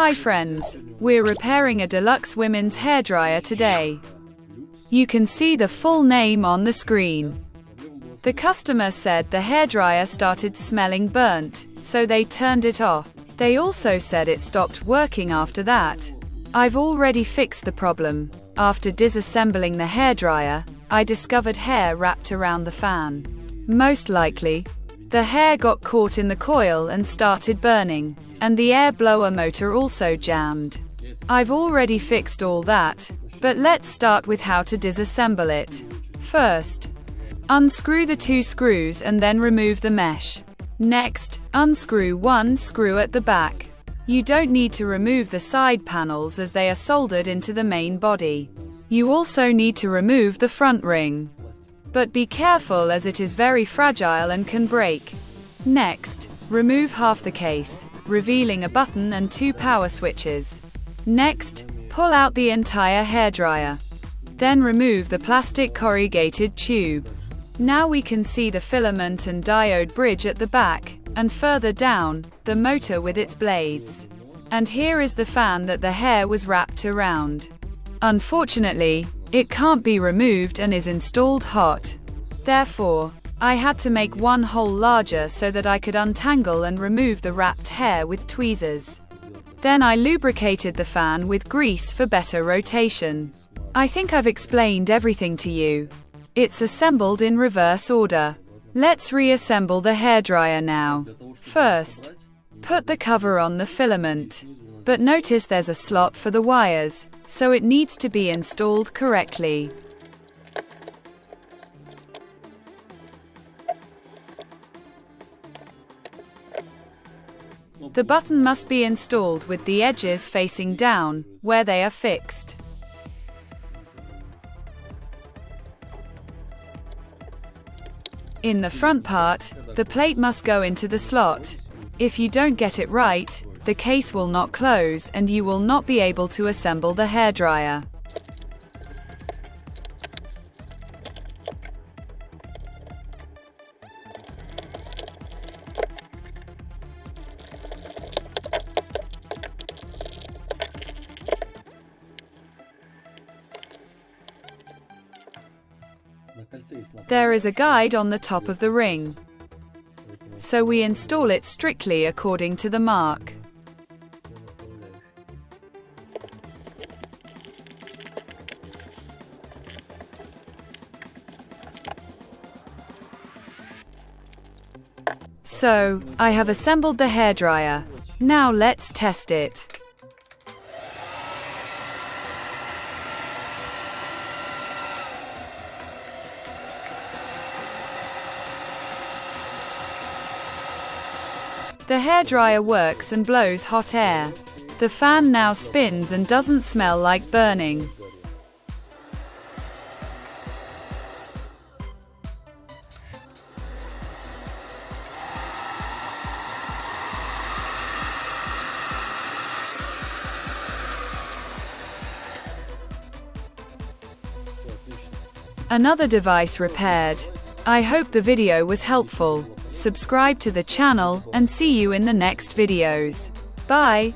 Hi friends, we're repairing a deluxe women's hairdryer today. You can see the full name on the screen. The customer said the hairdryer started smelling burnt, so they turned it off. They also said it stopped working after that. I've already fixed the problem. After disassembling the hairdryer, I discovered hair wrapped around the fan. Most likely, the hair got caught in the coil and started burning, and the air blower motor also jammed. I've already fixed all that, but let's start with how to disassemble it. First, unscrew the 2 screws and then remove the mesh. Next, unscrew 1 screw at the back. You don't need to remove the side panels as they are soldered into the main body. You also need to remove the front ring. But be careful as it is very fragile and can break. Next, remove half the case, revealing a button and 2 power switches. Next, pull out the entire hairdryer. Then remove the plastic corrugated tube. Now we can see the filament and diode bridge at the back, and further down, the motor with its blades. And here is the fan that the hair was wrapped around. Unfortunately, it can't be removed and is installed hot. Therefore, I had to make one hole larger so that I could untangle and remove the wrapped hair with tweezers. Then I lubricated the fan with grease for better rotation. I think I've explained everything to you. It's assembled in reverse order. Let's reassemble the hairdryer now. First, put the cover on the filament. But notice there's a slot for the wires, so it needs to be installed correctly. The button must be installed with the edges facing down, where they are fixed. In the front part, the plate must go into the slot. If you don't get it right, the case will not close and you will not be able to assemble the hairdryer. There is a guide on the top of the ring, so we install it strictly according to the mark. So, I have assembled the hairdryer. Now let's test it. The hairdryer works and blows hot air. The fan now spins and doesn't smell like burning. Another device repaired. I hope the video was helpful. Subscribe to the channel and see you in the next videos. Bye.